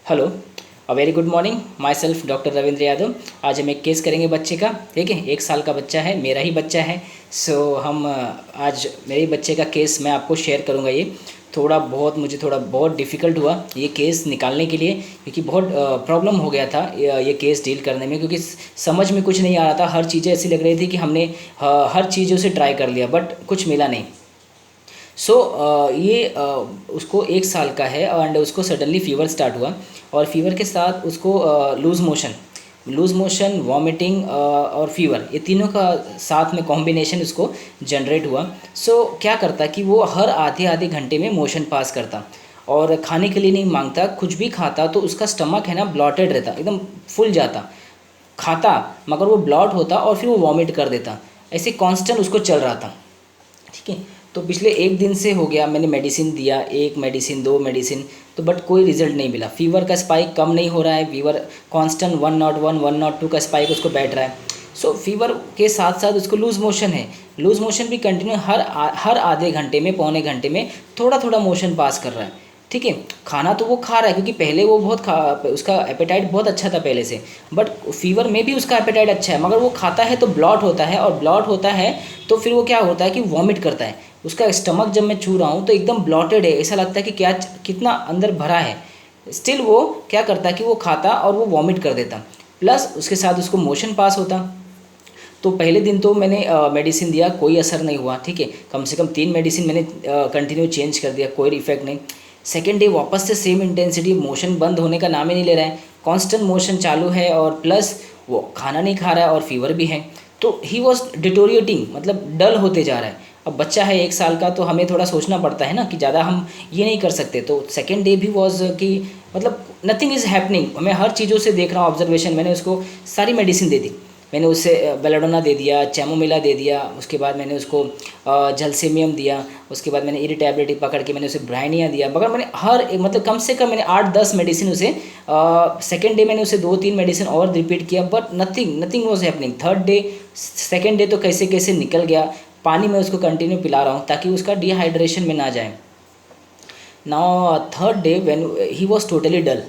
Hello, a very good morning. My self doctor Ravindra Yadav. आज हम एक केस करेंगे बच्चे का। ठीक है, 1 साल का बच्चा है, मेरा ही बच्चा है। हम आज मेरे ही बच्चे का केस मैं आपको शेयर करूंगा। ये मुझे थोड़ा बहुत डिफ़िकल्ट हुआ ये केस निकालने के लिए, क्योंकि बहुत प्रॉब्लम हो गया था ये केस डील करने में, क्योंकि समझ में कुछ नहीं आ रहा था। हर चीज़ें ऐसी लग रही थी कि हमने हर चीज़ों से ट्राई कर लिया बट कुछ मिला नहीं। उसको 1 साल का है एंड उसको सडनली फ़ीवर स्टार्ट हुआ। और फीवर के साथ उसको लूज़ मोशन, वॉमिटिंग और फीवर, ये तीनों का साथ में कॉम्बिनेशन उसको जनरेट हुआ। क्या करता कि वो हर आधे आधे घंटे में मोशन पास करता और खाने के लिए नहीं मांगता। कुछ भी खाता तो उसका स्टमक है ना ब्लॉटेड रहता, एकदम फुल जाता। खाता मगर वो ब्लॉट होता और फिर वो वॉमिट कर देता। ऐसे कांस्टेंट उसको चल रहा था। ठीक है, तो पिछले 1 दिन से हो गया। मैंने मेडिसिन दिया, 1 मेडिसिन 2 मेडिसिन, तो बट कोई रिजल्ट नहीं मिला। फीवर का स्पाइक कम नहीं हो रहा है। फीवर कांस्टेंट 101 102 का स्पाइक उसको बैठ रहा है। फीवर के साथ साथ उसको लूज़ मोशन है। लूज़ मोशन भी कंटिन्यू हर आधे घंटे में, पौने घंटे में थोड़ा थोड़ा मोशन पास कर रहा है। ठीक है, खाना तो वो खा रहा है क्योंकि पहले वो बहुत खा उसका एपेटाइट बहुत अच्छा था पहले से। बट फीवर में भी उसका एपेटाइट अच्छा है, मगर वो खाता है तो ब्लॉट होता है, और ब्लॉट होता है तो फिर वो क्या होता है कि वॉमिट करता है। उसका स्टमक जब मैं छू रहा हूँ तो एकदम ब्लॉटेड है, ऐसा लगता है कि क्या कितना अंदर भरा है। स्टिल वो क्या करता कि वो खाता और वो वॉमिट कर देता, प्लस उसके साथ उसको मोशन पास होता। तो पहले दिन तो मैंने मेडिसिन दिया, कोई असर नहीं हुआ। ठीक है, कम से कम 3 मेडिसिन मैंने कंटिन्यू चेंज कर दिया, कोई इफेक्ट नहीं। सेकेंड डे वापस से सेम इंटेंसिटी, मोशन बंद होने का नाम ही नहीं ले रहा है, कांस्टेंट मोशन चालू है और प्लस वो खाना नहीं खा रहा है और फीवर भी है। तो ही वॉज डिटोरिएटिंग, मतलब डल होते जा रहा है। अब बच्चा है 1 साल का, तो हमें थोड़ा सोचना पड़ता है ना कि ज़्यादा हम ये नहीं कर सकते। तो सेकेंड डे भी वॉज कि मतलब नथिंग इज़ हैपनिंग। मैं हर चीज़ों से देख रहा हूँ ऑब्जर्वेशन। मैंने उसको सारी मेडिसिन दे दी। मैंने उसे बेलाडोना दे दिया, चैमोमिला दे दिया, उसके बाद मैंने उसको झलसेमियम दिया, उसके बाद मैंने इरिटेबिलिटी पकड़ के मैंने उसे ब्राइनिया दिया। मगर मैंने मतलब कम से कम मैंने 8-10 मेडिसिन उसे, सेकेंड डे मैंने उसे 2-3 मेडिसिन और रिपीट किया but nothing was happening. Third day, second day तो कैसे कैसे निकल गया। पानी मैं उसको कंटिन्यू पिला रहा हूँ ताकि उसका डिहाइड्रेशन में ना जाए। Now third day when he was totally dull.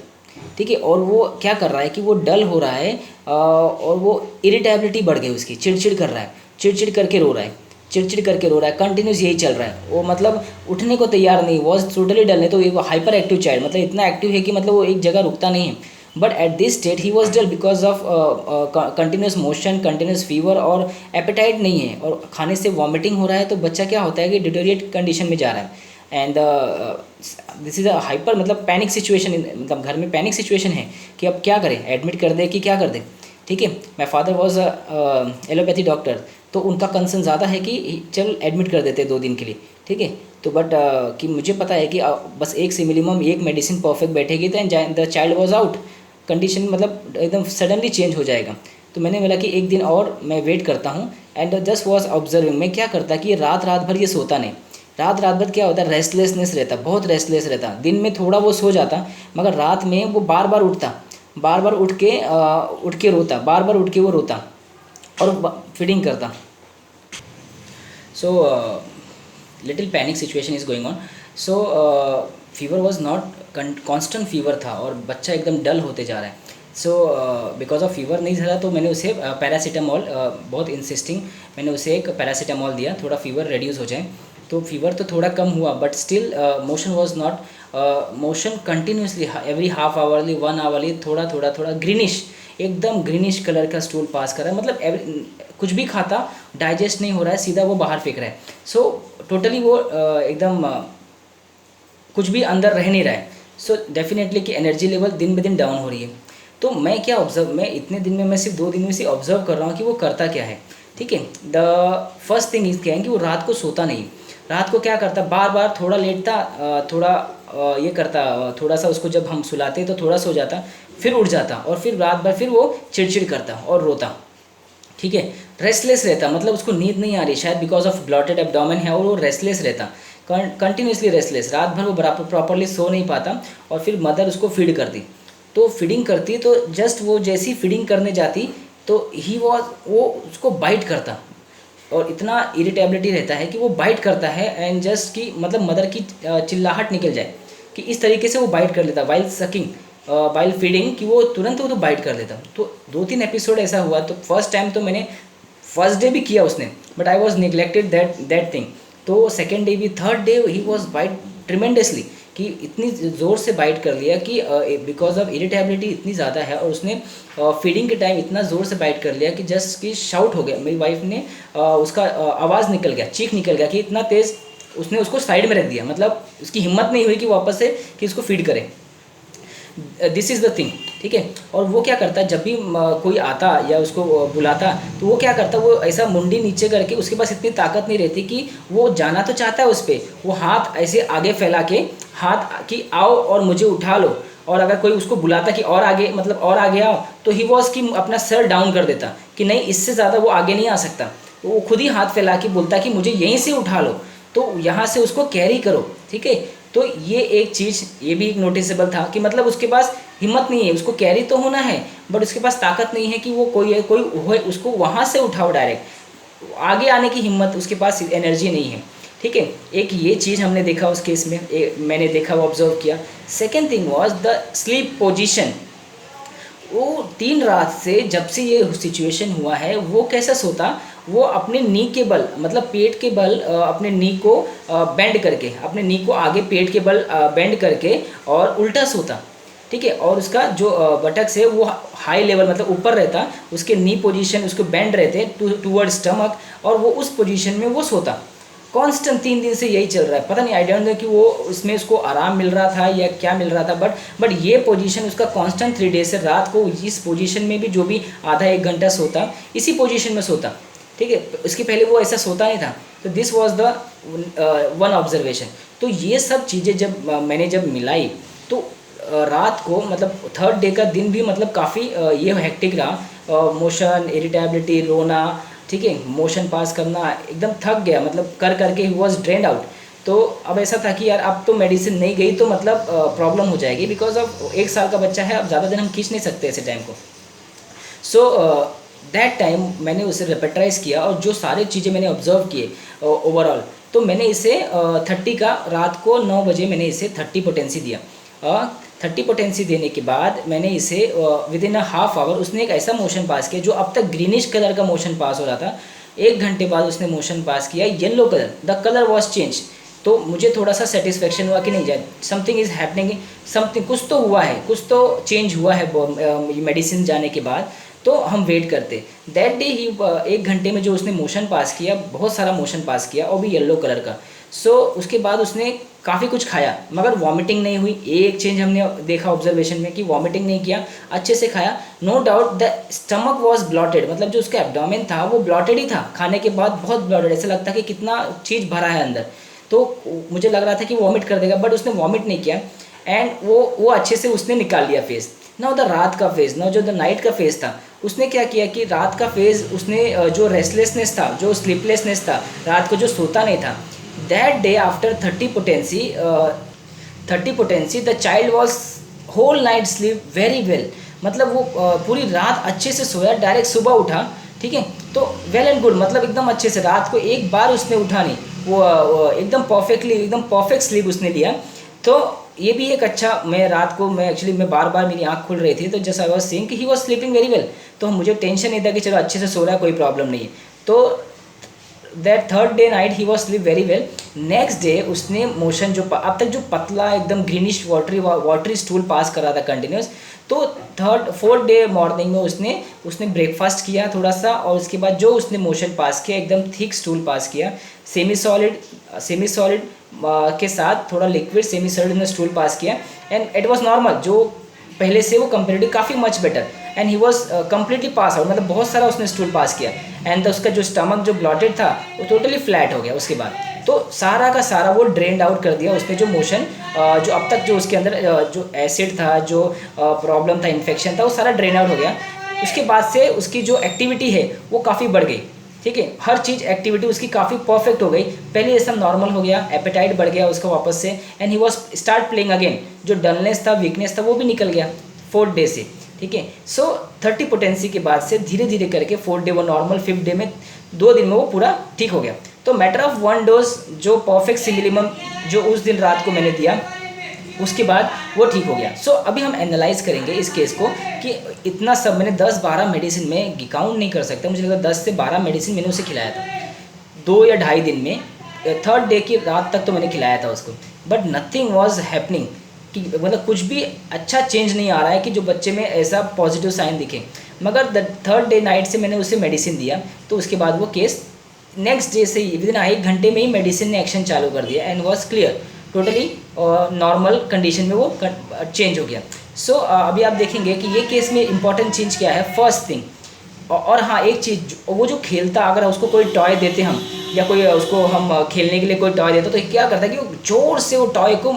ठीक है, और वो क्या कर रहा है कि वो डल हो रहा है, और वो इरिटेबिलिटी बढ़ गई उसकी, चिड़चिड़ कर रहा है, चिड़चिड़ करके रो रहा है, चिड़चिड़ करके रो रहा है, कंटिन्यूस यही चल रहा है। वो मतलब उठने को तैयार नहीं, वॉज टोटली डल। नहीं तो ये हाइपर एक्टिव चाइल्ड, मतलब इतना एक्टिव है कि मतलब वो एक जगह रुकता नहीं है। But at this state he was dull because of continuous motion, continuous fever और एपेटाइट नहीं है, और खाने से वॉमिटिंग हो रहा है। तो बच्चा क्या होता है कि डिटोरिएट कंडीशन में जा रहा है। And this is a hyper, मतलब पैनिक सिचुएशन, मतलब घर में पैनिक सिचुएशन है कि अब क्या करें, एडमिट कर दे कि क्या कर दे। ठीक है, my father was allopathy doctor, तो उनका कंसर्न ज़्यादा है कि चल एडमिट कर देते 2 दिन के लिए। ठीक है, तो बट कि मुझे पता है कि बस एक से मिनिमम एक मेडिसिन परफेक्ट बैठेगी तो the child was out. Condition मतलब एकदम सडनली चेंज हो जाएगा। तो मैंने बोला कि 1 दिन और मैं वेट करता हूँ। And just was observing. मैं क्या करता कि रात रात भर ये सोता नहीं। रात भर क्या होता है, रेस्टलेसनेस रहता, बहुत रेस्टलेस रहता। दिन में थोड़ा वो सो जाता, मगर रात में वो बार बार उठता, बार बार उठ के रोता, बार बार उठ के वो रोता और फीडिंग करता। Little panic situation is going on. Fever was not constant fever था और बच्चा एकदम डल होते जा रहा है। बिकॉज ऑफ फीवर नहीं झला तो मैंने उसे पैरासीटामॉल, बहुत इंसिस्टिंग, मैंने उसे एक पैरासीटामॉल दिया, थोड़ा फीवर रिड्यूस हो जाए। तो फीवर तो थोड़ा कम हुआ but still motion was not, motion continuously every half hourly 1 hourly थोड़ा थोड़ा थोड़ा ग्रीनिश, एकदम ग्रीनिश कलर का स्टूल पास कर रहा है। मतलब कुछ भी खाता डाइजेस्ट नहीं हो रहा है, सीधा वो बाहर फेंक रहा है। टोटली वो एकदम कुछ भी अंदर रह नहीं रहा है। डेफिनेटली कि एनर्जी लेवल दिन ब दिन डाउन हो रही है। तो मैं क्या ऑब्जर्व, मैं इतने दिन में, मैं सिर्फ 2 दिन में से ऑब्जर्व कर रहा हूँ कि वो करता क्या है। ठीक है, द फर्स्ट थिंग इज क्या है कि वो रात को सोता नहीं। रात को क्या करता, बार बार थोड़ा लेटता, थोड़ा ये करता, थोड़ा सा उसको जब हम सुलाते तो थोड़ा सो जाता, फिर उठ जाता और फिर रात भर फिर वो चिड़चिड़ करता और रोता। ठीक है, रेस्टलेस रहता, मतलब उसको नींद नहीं आ रही, शायद बिकॉज ऑफ ब्लॉटेड एब्डोमेन है और वो रेस्टलेस रहता, कंटिन्यूसली रेस्टलेस। रात भर वो बराबर प्रॉपरली सो नहीं पाता। और फिर मदर उसको फीड करती, तो फीडिंग करती तो जस्ट वो जैसी फीडिंग करने जाती तो वो उसको बाइट करता, और इतना इरिटेबिलिटी रहता है कि वो बाइट करता है एंड जस्ट कि मतलब मदर की चिल्लाहट निकल जाए, कि इस तरीके से वो बाइट कर लेता वाइल सकिंग। वाइल फीडिंग कि वो तुरंत वो तो बाइट कर लेता। तो 2-3 एपिसोड ऐसा हुआ। तो फर्स्ट टाइम तो मैंने फर्स्ट डे भी किया उसने, but I was neglected that thing. तो सेकेंड डे भी, third day he was bite tremendously, कि इतनी ज़ोर से बाइट कर लिया कि बिकॉज ऑफ इरिटेबिलिटी इतनी ज़्यादा है, और उसने फीडिंग के टाइम इतना ज़ोर से बाइट कर लिया कि जस्ट कि शाउट हो गया। मेरी वाइफ ने उसका आवाज़ निकल गया, चीख निकल गया कि इतना तेज़ उसने उसको साइड में रख दिया। मतलब उसकी हिम्मत नहीं हुई कि वापस से कि इसको फीड करे। दिस इज़ द थिंग, ठीक है। और वो क्या करता है, जब भी कोई आता या उसको बुलाता, तो वो क्या करता, वो ऐसा मुंडी नीचे करके, उसके पास इतनी ताकत नहीं रहती कि वो जाना तो चाहता है उस पर, वो हाथ ऐसे आगे फैला के, हाथ कि आओ और मुझे उठा लो। और अगर कोई उसको बुलाता कि और आगे, मतलब और आगे आओ, तो ही वॉज कि अपना सर डाउन कर देता कि नहीं, इससे ज़्यादा वो आगे नहीं आ सकता। तो वो खुद ही हाथ फैला के बोलता कि मुझे यहीं से उठा लो, तो यहाँ से उसको कैरी करो, ठीक है। तो ये एक चीज़, ये भी एक नोटिसेबल था कि मतलब उसके पास हिम्मत नहीं है, उसको कैरी तो होना है, बट उसके पास ताकत नहीं है कि वो कोई उसको वहाँ से उठाओ डायरेक्ट, आगे आने की हिम्मत, उसके पास एनर्जी नहीं है, ठीक है। एक ये चीज़ हमने देखा उस केस में, मैंने देखा, वो ऑब्जर्व किया। Second thing was the sleep position. वो 3 रात से जब से ये सिचुएशन हुआ है, वो कैसा सोता, वो अपने नी के बल, मतलब पेट के बल, अपने नी को बेंड करके, अपने नी को आगे पेट के बल बेंड करके और उल्टा सोता, ठीक है। और उसका जो बटक्स है वो हाई लेवल, मतलब ऊपर रहता, उसके नी पोजीशन उसको बेंड रहते टूवर्ड स्टमक, और वो उस पोजीशन में वो सोता। कांस्टेंट 3 दिन से यही चल रहा है। पता नहीं, आई डोंट नो कि वो उसमें उसको आराम मिल रहा था या क्या मिल रहा था, बट ये पोजीशन उसका कांस्टेंट 3 डेज से, रात को इस पोजीशन में भी जो भी आधा 1 घंटा सोता, इसी पोजीशन में सोता, ठीक है। इसके पहले वो ऐसा सोता नहीं था। तो this was the one observation. तो ये सब चीज़ें जब मैंने मिलाई, तो रात को, मतलब थर्ड डे का दिन भी, मतलब काफ़ी ये हेक्टिक रहा। मोशन, इरिटेबिलिटी, रोना, ठीक है, मोशन पास करना, एकदम थक गया, मतलब कर करके ही वॉज ड्रेन्ड आउट। तो अब ऐसा था कि यार अब तो मेडिसिन नहीं गई तो मतलब प्रॉब्लम हो जाएगी, बिकॉज ऑफ 1 साल का बच्चा है, अब ज़्यादा दिन हम खींच नहीं सकते ऐसे टाइम को। सो दैट टाइम मैंने उसे रेपेट्राइज किया, और जो सारी चीज़ें मैंने ऑब्जर्व किए ओवरऑल, तो मैंने इसे 30 का, रात को 9 बजे मैंने इसे 30 पोटेंसी दिया। 30 पोटेंसी देने के बाद मैंने इसे विद इन हाफ आवर, उसने एक ऐसा मोशन पास किया जो अब तक ग्रीनिश कलर का मोशन पास हो रहा था, 1 घंटे बाद उसने मोशन पास किया yellow colour, the colour was change. तो मुझे थोड़ा सा सेटिस्फेक्शन हुआ कि नहीं जाए, समथिंग इज़ हैपनिंग, समथिंग, कुछ तो हुआ है, कुछ तो चेंज हुआ है मेडिसिन जाने के बाद। तो हम वेट करते। दैट डे ही 1 घंटे में जो उसने मोशन पास किया, बहुत सारा मोशन पास किया, और भी येलो कलर का। सो उसके बाद उसने काफ़ी कुछ खाया, मगर वॉमिटिंग नहीं हुई। एक चेंज हमने देखा ऑब्जर्वेशन में कि वॉमिटिंग नहीं किया, अच्छे से खाया। No doubt the stomach was bloated, मतलब जो उसका एब्डोमेन था वो ब्लॉटेड ही था, खाने के बाद बहुत ब्लॉटेड, ऐसा लगता कि कितना चीज़ भरा है अंदर। तो मुझे लग रहा था कि वॉमिट कर देगा, बट उसने वॉमिट नहीं किया, एंड वो अच्छे से उसने निकाल लिया फेज़। ना द रात का फेज़, ना जो द नाइट का फेज़ था, उसने क्या किया कि रात का फेज़ उसने जो रेस्टलेसनेस था, जो स्लीपलेसनेस था, रात को जो सोता नहीं था, that day after 30 potency the child was whole night sleep very well, मतलब वो पूरी रात अच्छे से सोया, डायरेक्ट सुबह उठा, ठीक है। तो वेल एंड गुड, मतलब एकदम अच्छे से, रात को एक बार उसने उठा नहीं, वो एकदम परफेक्टली, एकदम परफेक्ट स्लीप उसने लिया। तो ये भी एक अच्छा, मैं रात को, मैं एक्चुअली मैं बार बार मेरी आँख खुल रही थी, तो जस्ट आई वॉज सीइंग कि he was sleeping very well, तो मुझे टेंशन नहीं था कि चलो अच्छे से सो रहा है, कोई प्रॉब्लम नहीं है। तो that third day night he was sleep very well. Next day उसने मोशन जो अब तक जो पतला एकदम ग्रीनिश वाटरी स्टूल पास कर रहा था कंटिन्यूस, तो फोर्थ डे मॉर्निंग में उसने ब्रेकफास्ट किया थोड़ा सा, और उसके बाद जो उसने मोशन पास किया, एकदम थिक स्टूल पास किया, सेमी सॉलिड के साथ थोड़ा लिक्विड सेमी सॉलिड में स्टूल पास किया, एंड इट वॉज नॉर्मल, जो पहले से वो कंपेरेटिव काफ़ी much better, and he was completely pass out, मतलब बहुत सारा उसने स्टूल पास किया, एंड उसका जो स्टमक जो ब्लॉटेड था वो टोटली फ्लैट हो गया उसके बाद। तो सारा का सारा वो ड्रेन्ड आउट कर दिया उसने, जो मोशन जो अब तक जो उसके अंदर जो एसिड था, जो प्रॉब्लम था, इन्फेक्शन था, वो सारा ड्रेन आउट हो गया। उसके बाद से उसकी जो एक्टिविटी है वो काफ़ी बढ़ गई, ठीक है, हर चीज़ एक्टिविटी उसकी काफ़ी परफेक्ट हो गई। पहले ये सब नॉर्मल हो गया, एपेटाइट बढ़ गया उसका वापस से, and he was start playing again, जो डलनेस था, वीकनेस था, वो भी निकल गया 4th डे से, ठीक है। सो 30 पोटेंसी के बाद से धीरे धीरे करके 4th डे वो नॉर्मल, 5th डे में 2 दिन में वो पूरा ठीक हो गया। तो मैटर ऑफ 1 डोज जो परफेक्ट सिमिलिमम जो उस दिन रात को मैंने दिया, उसके बाद वो ठीक हो गया। सो अभी हम एनालाइज करेंगे इस केस को कि इतना सब मैंने 10-12 मेडिसिन में काउंट नहीं कर सकता, मुझे लगा 10 से 12 मेडिसिन मैंने उसे खिलाया था 2 या ढाई दिन में। थर्ड डे की रात तक तो मैंने खिलाया था उसको, बट नथिंग वॉज हैपनिंग, कि मतलब कुछ भी अच्छा चेंज नहीं आ रहा है कि जो बच्चे में ऐसा पॉजिटिव साइन दिखे। मगर थर्ड डे नाइट से मैंने उसे मेडिसिन दिया तो उसके बाद वो केस नेक्स्ट डे से ही विदिन 1 घंटे में ही मेडिसिन ने एक्शन चालू कर दिया and was clear, totally normal condition में वो चेंज हो गया। सो अभी आप देखेंगे कि ये केस में इंपॉर्टेंट चेंज क्या है, फर्स्ट थिंग। और हाँ, एक चीज़, वो जो खेलता, अगर उसको कोई टॉय देते हम या कोई उसको हम खेलने के लिए कोई टॉय देता तो क्या करता कि वो जोर से वो टॉय को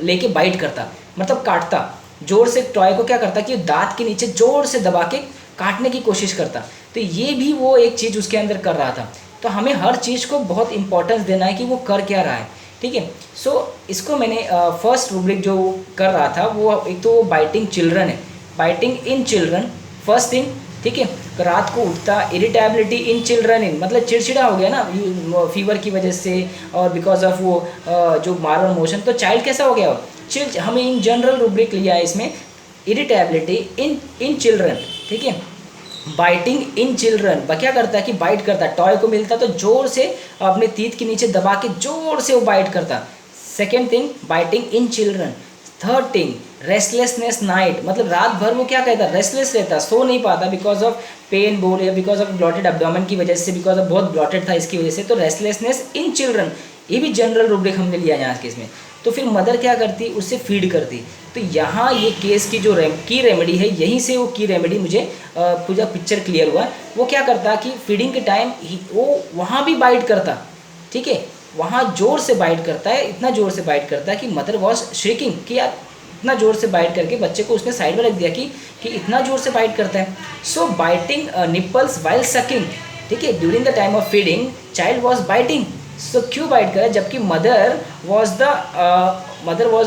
लेके बाइट करता, मतलब काटता जोर से। टॉय को क्या करता कि दांत के नीचे जोर से दबा के काटने की कोशिश करता। तो ये भी वो एक चीज़ उसके अंदर कर रहा था। तो हमें हर चीज़ को बहुत इंपॉर्टेंस देना है कि वो कर क्या रहा है, ठीक है। सो इसको मैंने फर्स्ट रूब्रिक जो कर रहा था वो एक तो बाइटिंग चिल्ड्रन है, biting in children first thing, ठीक है। रात को उठता, इरिटेबिलिटी इन चिल्ड्रन, इन मतलब चिड़चिड़ा हो गया ना फीवर की वजह से और बिकॉज ऑफ वो जो मार्बल मोशन, तो चाइल्ड कैसा हो गया, चिल। हमें इन जनरल रूब्रिक लिया है इसमें, इरिटेबिलिटी इन चिल्ड्रन, ठीक है। बाइटिंग इन चिल्ड्रन, क्या करता है कि बाइट करता, टॉय को मिलता तो जोर से अपने तीत के नीचे दबा के जोर से वो बाइट करता। Second thing biting in children. Third thing restlessness night, मतलब रात भर वो क्या कहता, रेस्टलेस रहता, सो नहीं पाता बिकॉज ऑफ पेन बोल या बिकॉज ऑफ ब्लॉटेड एब्डोमेन की वजह से, बिकॉज ऑफ बहुत ब्लॉटेड था इसकी वजह से। तो रेस्टलेसनेस इन चिल्ड्रन, ये भी जनरल रूब्रिक हमने लिया यहाँ केस में। तो फिर मदर क्या करती, उससे फीड करती। तो यहाँ ये केस की जो की रेमेडी है, यहीं से वो की रेमेडी मुझे पूरा पिक्चर क्लियर हुआ। वो क्या करता कि फीडिंग के टाइम वो वहाँ भी बाइट करता, ठीक है, वहाँ जोर से बाइट करता है, इतना जोर से बाइट करता है कि मदर वॉज श्रिकिंग कि यार इतना जोर से बाइट करके बच्चे को उसने साइड में रख दिया कि इतना जोर से बाइट करता है। So biting nipples while sucking, ठीक है, during the time of feeding child was biting. So क्यों बाइट करे, जबकि mother was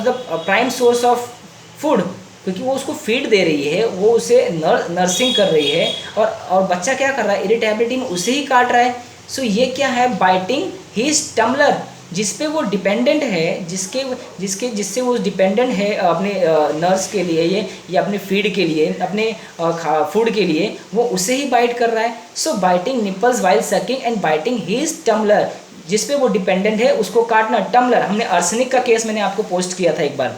the prime source of food, क्योंकि वो उसको फीड दे रही है, वो उसे नर्सिंग कर रही है, और बच्चा क्या कर रहा है, इरिटेबिलिटी में उसे ही काट रहा है। सो ये क्या है, बाइटिंग हिज टम्बलर, जिस पे वो डिपेंडेंट है, जिससे वो डिपेंडेंट है अपने नर्स के लिए ये या अपने फीड के लिए, अपने फूड के लिए, वो उसे ही बाइट कर रहा है। So biting nipples while sucking and biting his tumbler, जिस पे वो डिपेंडेंट है उसको काटना। टम्बलर, हमने आर्सेनिक का केस मैंने आपको पोस्ट किया था एक बार,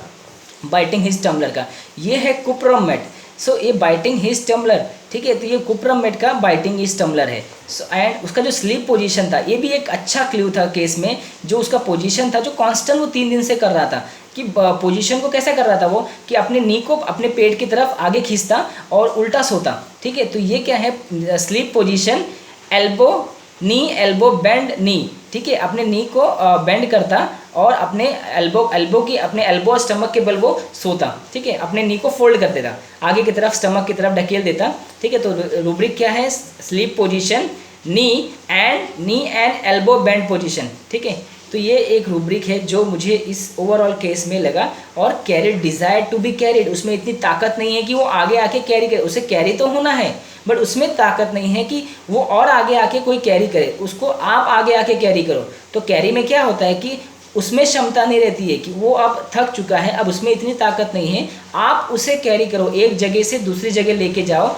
बाइटिंग हिज टम्बलर का। ये है कुप्रम मेट। सो ये बाइटिंग हिज टम्बलर, ठीक है, तो ये कुप्रम मेट का बाइटिंग हिज टम्बलर है। सो एंड उसका जो स्लीप पोजीशन था, ये भी एक अच्छा क्लू था केस में। जो उसका पोजीशन था, जो कांस्टेंट वो 3 दिन से कर रहा था, कि पोजीशन को कैसा कर रहा था वो, कि अपने नी को अपने पेट की तरफ आगे खींचता और उल्टा सोता, ठीक है। तो ये क्या है, sleep position, elbow knee, elbow bend knee, ठीक है, अपने नी को बेंड करता और अपने एल्बो की, अपने एल्बो और स्टमक के बल वो सोता, ठीक है, अपने नी को फोल्ड कर देता, आगे की तरफ स्टमक की तरफ ढकेल देता, ठीक है। तो रूब्रिक क्या है, sleep position, knee and elbow bend position, ठीक है। तो ये एक रूब्रिक है जो मुझे इस ओवरऑल केस में लगा। और carried, desire to be carried, उसमें इतनी ताकत नहीं है कि वो आगे आके कैरी करे, उसे कैरी तो होना है बट उसमें ताकत नहीं है कि वो और आगे आके कोई कैरी करे, उसको आप आगे आके कैरी करो। तो कैरी में क्या होता है कि उसमें क्षमता नहीं रहती है, कि वो अब थक चुका है, अब उसमें इतनी ताकत नहीं है, आप उसे कैरी करो, एक जगह से दूसरी जगह लेके जाओ।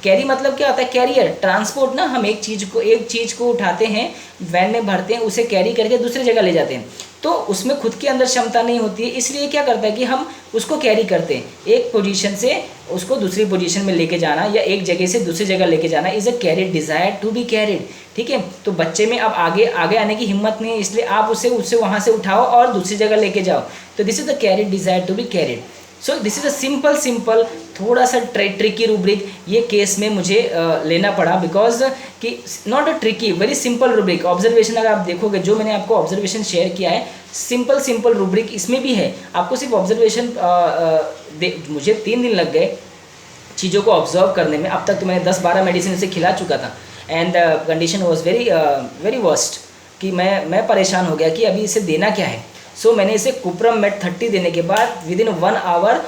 कैरी मतलब क्या होता है, कैरियर, ट्रांसपोर्ट ना, हम एक चीज़ को उठाते हैं, वैन में भरते हैं, उसे कैरी करके दूसरी जगह ले जाते हैं। तो उसमें खुद के अंदर क्षमता नहीं होती है, इसलिए क्या करता है कि हम उसको कैरी करते हैं, एक पोजीशन से उसको दूसरी पोजीशन में लेके जाना या एक जगह से दूसरी जगह लेके जाना is a carried, desire to be carried, ठीक है। तो बच्चे में अब आगे आने की हिम्मत नहीं है, इसलिए आप उससे वहाँ से उठाओ और दूसरी जगह लेके जाओ। तो this is the carried, desire to be carried. So this is a simple थोड़ा सा ट्रिकी रूब्रिक ये केस में मुझे लेना पड़ा, बिकॉज कि not a tricky, very simple rubric. Observation अगर आप देखोगे, जो मैंने आपको ऑब्जर्वेशन शेयर किया है, सिंपल रूब्रिक इसमें भी है। आपको सिर्फ ऑब्जर्वेशन मुझे 3 दिन लग गए चीज़ों को ऑब्जर्व करने में। अब तक तो मैंने 10-12 मेडिसिन उसे खिला चुका था and condition was very worst, कि मैं परेशान हो गया कि अभी इसे देना क्या है। सो मैंने इसे कुप्रमेट 30 देने के बाद विदिन 1 आवर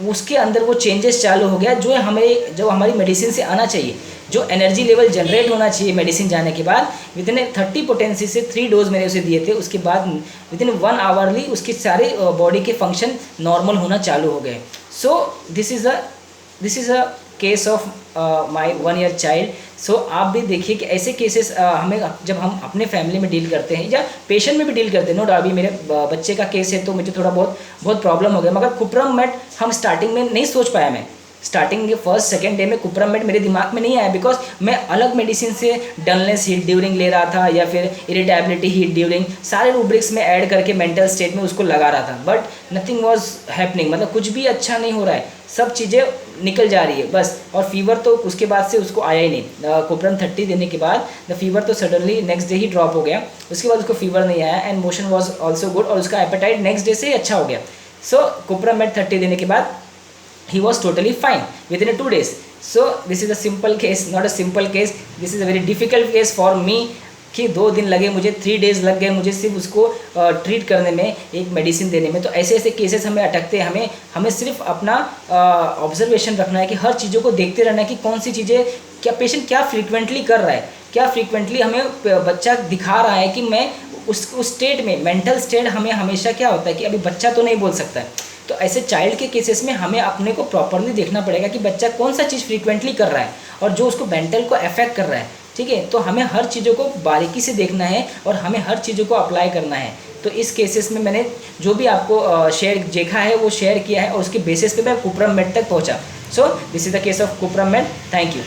उसके अंदर वो चेंजेस चालू हो गया जो हमारी मेडिसिन से आना चाहिए, जो एनर्जी लेवल जनरेट होना चाहिए मेडिसिन जाने के बाद। विदिन 30 पोटेंसी से 3 डोज मैंने उसे दिए थे, उसके बाद विदिन 1 आवरली उसके सारे बॉडी के फंक्शन नॉर्मल होना चालू हो गए। So this is a case of my 1 year child. So आप भी देखिए कि ऐसे केसेस हमें जब हम अपने फैमिली में डील करते हैं या पेशेंट में भी डील करते हैं। नो डाउट, अभी मेरे बच्चे का केस है तो मुझे थोड़ा बहुत प्रॉब्लम हो गया, मगर कुप्रमेट हम स्टार्टिंग में नहीं सोच पाया। मैं स्टार्टिंग के फर्स्ट सेकंड डे में कुप्रमेट मेरे दिमाग में नहीं आया, बिकॉज मैं अलग मेडिसिन से डलनेस हीट ड्यूरिंग ले रहा था या फिर इरिटेबिलिटी हीट ड्यूरिंग, सारे रूब्रिक्स में ऐड करके मेंटल स्टेट में उसको लगा रहा था, बट नथिंग वाज हैपनिंग। मतलब कुछ भी अच्छा नहीं हो रहा है, सब चीज़ें निकल जा रही है बस। और फीवर तो उसके बाद से उसको आया ही नहीं। कुप्रम 30 देने के बाद द फीवर तो सडनली नेक्स्ट डे ही ड्रॉप हो गया, उसके बाद उसको फीवर नहीं आया and motion was also good, और उसका एपेटाइट नेक्स्ट डे से ही अच्छा हो गया। सो कुप्रमेट 30 देने के बाद he was totally fine within 2 days. So this is a simple case, not a simple case, this is a very difficult case for me कि 2 दिन लगे मुझे, 3 डेज़ लग गए मुझे सिर्फ उसको ट्रीट करने में, एक मेडिसिन देने में। तो ऐसे ऐसे केसेस हमें अटकते हैं। हमें सिर्फ अपना ऑब्जर्वेशन रखना है कि हर चीज़ों को देखते रहना है कि कौन सी चीज़ें, क्या पेशेंट क्या फ्रीक्वेंटली कर रहा है, क्या फ्रीक्वेंटली हमें बच्चा दिखा रहा है कि मैं उस स्टेट में, मेंटल स्टेट हमें हमेशा क्या होता है कि अभी बच्चा तो नहीं बोल सकता है। तो ऐसे चाइल्ड के केसेस में हमें अपने को प्रॉपरली देखना पड़ेगा कि बच्चा कौन सा चीज़ फ्रीक्वेंटली कर रहा है और जो उसको मेंटल को अफेक्ट कर रहा है। ठीक है, तो हमें हर चीज़ों को बारीकी से देखना है और हमें हर चीज़ों को अप्लाई करना है। तो इस केसेस में मैंने जो भी आपको शेयर देखा है वो शेयर किया है और उसके बेसिस पे मैं कुप्रमेट तक पहुंचा। So this is the case of cuprum met. Thank you.